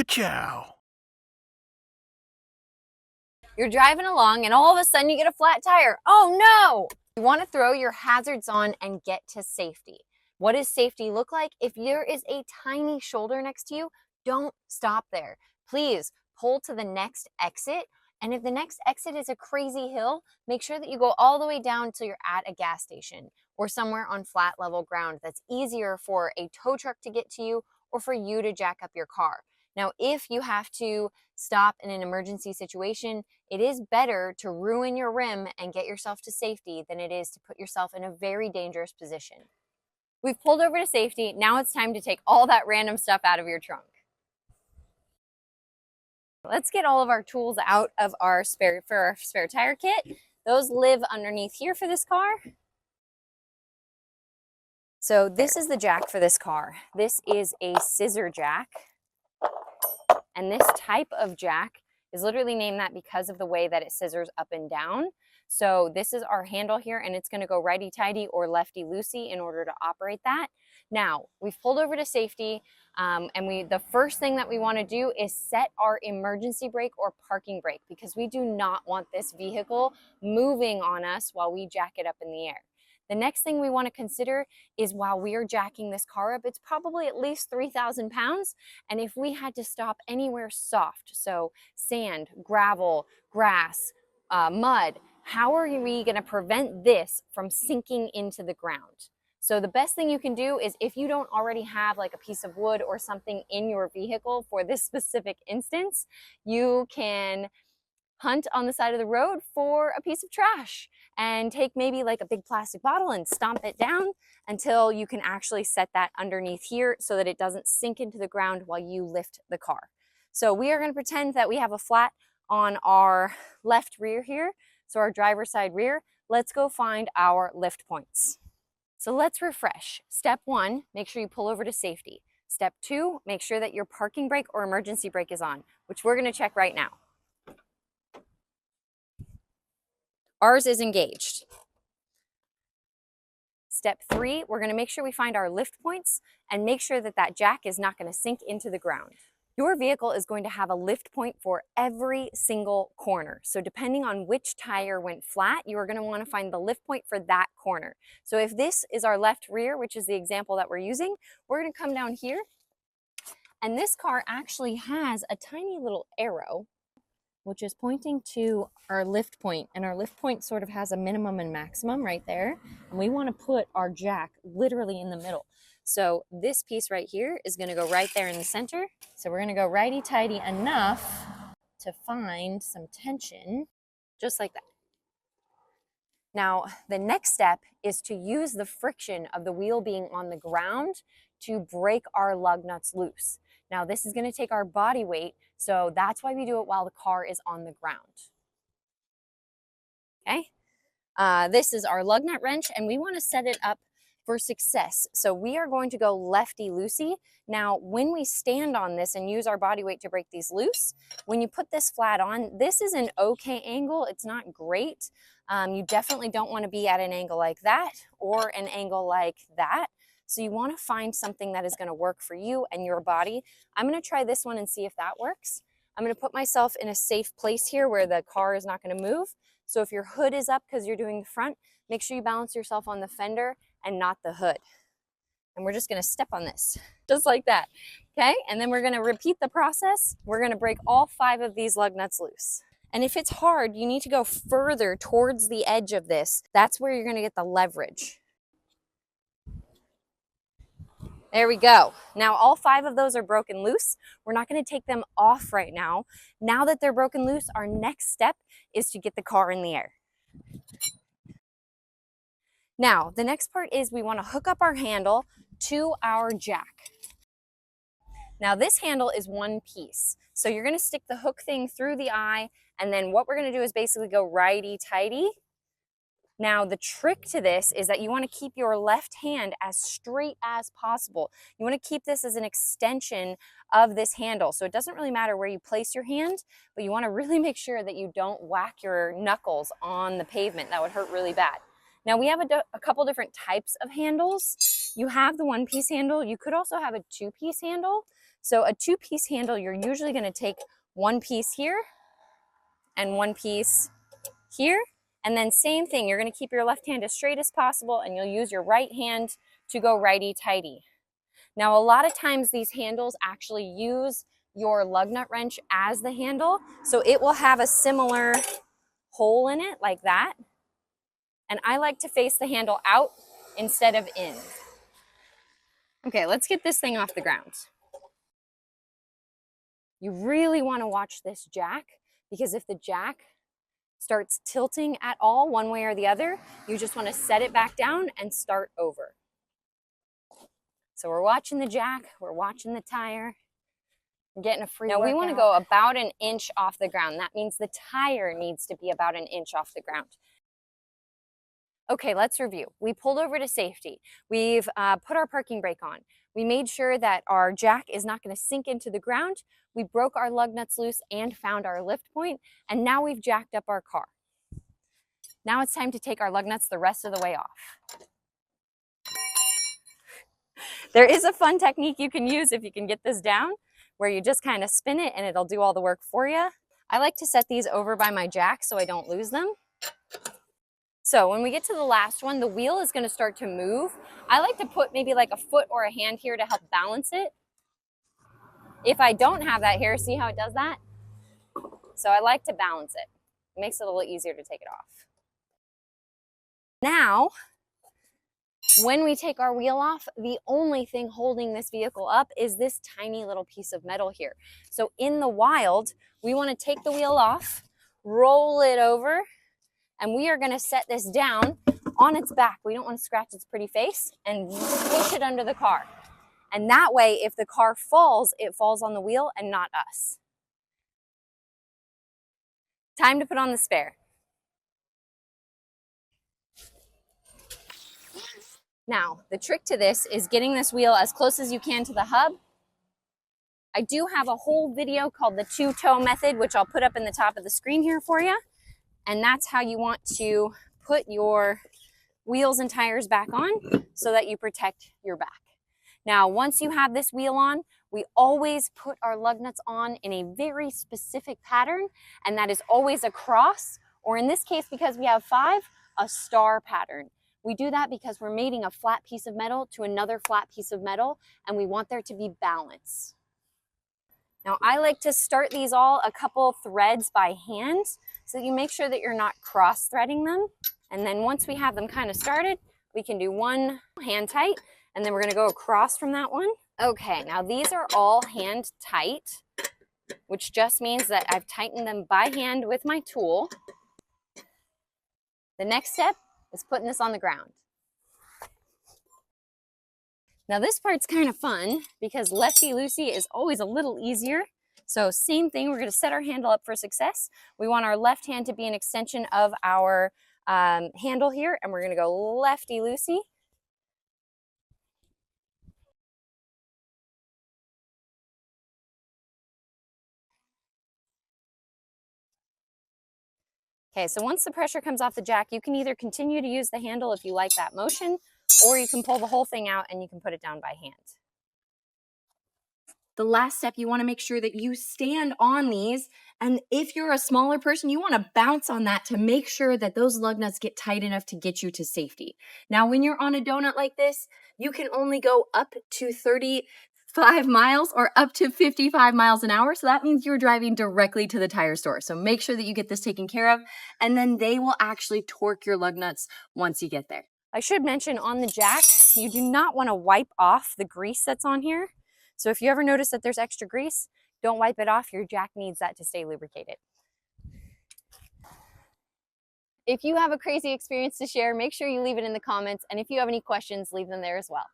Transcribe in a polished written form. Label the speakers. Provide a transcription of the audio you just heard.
Speaker 1: Ka-chow.
Speaker 2: You're driving along and all of a sudden you get a flat tire. Oh no! You want to throw your hazards on and get to safety. What does safety look like? If there is a tiny shoulder next to you, don't stop there. Please pull to the next exit. And if the next exit is a crazy hill, make sure that you go all the way down till you're at a gas station or somewhere on flat level ground that's easier for a tow truck to get to you or for you to jack up your car. Now, if you have to stop in an emergency situation, it is better to ruin your rim and get yourself to safety than it is to put yourself in a very dangerous position. We've pulled over to safety. Now it's time to take all that random stuff out of your trunk. Let's get all of our tools out of our spare tire kit. Those live underneath here for this car. So this is the jack for this car. This is a scissor jack. And this type of jack is literally named that because of the way that it scissors up and down. So this is our handle here, and it's going to go righty-tighty or lefty-loosey in order to operate that. Now, we've pulled over to safety, and the first thing that we want to do is set our emergency brake or parking brake, because we do not want this vehicle moving on us while we jack it up in the air. The next thing we want to consider is while we are jacking this car up, it's probably at least 3,000 pounds. And if we had to stop anywhere soft, so sand, gravel, grass, mud, how are we going to prevent this from sinking into the ground? So the best thing you can do is, if you don't already have like a piece of wood or something in your vehicle for this specific instance, you can hunt on the side of the road for a piece of trash and take maybe like a big plastic bottle and stomp it down until you can actually set that underneath here so that it doesn't sink into the ground while you lift the car. So we are going to pretend that we have a flat on our left rear here, so our driver's side rear. Let's go find our lift points. So let's refresh. Step 1, make sure you pull over to safety. Step 2, make sure that your parking brake or emergency brake is on, which we're going to check right now. Ours is engaged. Step 3, we're going to make sure we find our lift points and make sure that that jack is not going to sink into the ground. Your vehicle is going to have a lift point for every single corner. So depending on which tire went flat, you are going to want to find the lift point for that corner. So if this is our left rear, which is the example that we're using, we're going to come down here. And this car actually has a tiny little arrow which is pointing to our lift point, and our lift point sort of has a minimum and maximum right there, and we want to put our jack literally in the middle. So this piece right here is going to go right there in the center. So we're going to go righty-tighty enough to find some tension, just like that. Now, the next step is to use the friction of the wheel being on the ground to break our lug nuts loose. Now, this is going to take our body weight, so that's why we do it while the car is on the ground. Okay, this is our lug nut wrench, and we want to set it up for success. So we are going to go lefty-loosey. Now, when we stand on this and use our body weight to break these loose, when you put this flat on, this is an okay angle. It's not great. You definitely don't want to be at an angle like that or an angle like that. So you want to find something that is going to work for you and your body. I'm going to try this one and see if that works. I'm going to put myself in a safe place here where the car is not going to move. So if your hood is up because you're doing the front, make sure you balance yourself on the fender and not the hood. And we're just going to step on this, just like that. Okay, and then we're going to repeat the process. We're going to break all 5 of these lug nuts loose. And if it's hard, you need to go further towards the edge of this. That's where you're going to get the leverage. There we go. Now all 5 of those are broken loose. We're not going to take them off right now. Now that they're broken loose, our next step is to get the car in the air. Now, the next part is we want to hook up our handle to our jack. Now this handle is one piece. So you're going to stick the hook thing through the eye, and then what we're going to do is basically go righty-tighty. Now, the trick to this is that you want to keep your left hand as straight as possible. You want to keep this as an extension of this handle. So it doesn't really matter where you place your hand, but you want to really make sure that you don't whack your knuckles on the pavement. That would hurt really bad. Now, we have a couple different types of handles. you have the one-piece handle, you could also have a two-piece handle. So a two-piece handle, you're usually going to take one piece here and one piece here. And then same thing, you're going to keep your left hand as straight as possible, and you'll use your right hand to go righty-tighty. Now, a lot of times these handles actually use your lug nut wrench as the handle, so it will have a similar hole in it like that. And I like to face the handle out instead of in. Okay, let's get this thing off the ground. You really want to watch this jack, because if the jack starts tilting at all one way or the other, you just want to set it back down and start over. So we're watching the jack, we're watching the tire, we're getting a free workout. Now we want to go about an inch off the ground. That means the tire needs to be about an inch off the ground. Okay, let's review. We pulled over to safety. We've put our parking brake on. We made sure that our jack is not going to sink into the ground. We broke our lug nuts loose and found our lift point, and now we've jacked up our car. Now it's time to take our lug nuts the rest of the way off. There is a fun technique you can use if you can get this down, where you just kind of spin it and it'll do all the work for you. I like to set these over by my jack so I don't lose them. So when we get to the last one, the wheel is going to start to move. I like to put maybe like a foot or a hand here to help balance it. If I don't have that here, see how it does that? So I like to balance it. It makes it a little easier to take it off. Now, when we take our wheel off, the only thing holding this vehicle up is this tiny little piece of metal here. So in the wild, we want to take the wheel off, roll it over, and we are going to set this down on its back. We don't want to scratch its pretty face, and push it under the car. And that way, if the car falls, it falls on the wheel and not us. Time to put on the spare. Now, the trick to this is getting this wheel as close as you can to the hub. I do have a whole video called the two-toe method, which I'll put up in the top of the screen here for you. And that's how you want to put your wheels and tires back on so that you protect your back. Now, once you have this wheel on, we always put our lug nuts on in a very specific pattern, and that is always a cross, or in this case, because we have 5, a star pattern. We do that because we're mating a flat piece of metal to another flat piece of metal, and we want there to be balance. Now, I like to start these all a couple threads by hand, so that you make sure that you're not cross-threading them. And then once we have them kind of started, we can do one hand tight, and then we're gonna go across from that one. Okay, now these are all hand tight, which just means that I've tightened them by hand with my tool. The next step is putting this on the ground. Now this part's kind of fun because lefty-loosey is always a little easier. So same thing, we're going to set our handle up for success. We want our left hand to be an extension of our handle here, and we're going to go lefty-loosey. Okay, so once the pressure comes off the jack, you can either continue to use the handle if you like that motion, or you can pull the whole thing out and you can put it down by hand. The last step, you want to make sure that you stand on these, and if you're a smaller person, you want to bounce on that to make sure that those lug nuts get tight enough to get you to safety. Now, when you're on a donut like this, you can only go up to 35 miles or up to 55 miles an hour, so that means you're driving directly to the tire store. So make sure that you get this taken care of, and then they will actually torque your lug nuts once you get there. I should mention on the jack, you do not want to wipe off the grease that's on here. So if you ever notice that there's extra grease, don't wipe it off. Your jack needs that to stay lubricated. If you have a crazy experience to share, make sure you leave it in the comments. And if you have any questions, leave them there as well.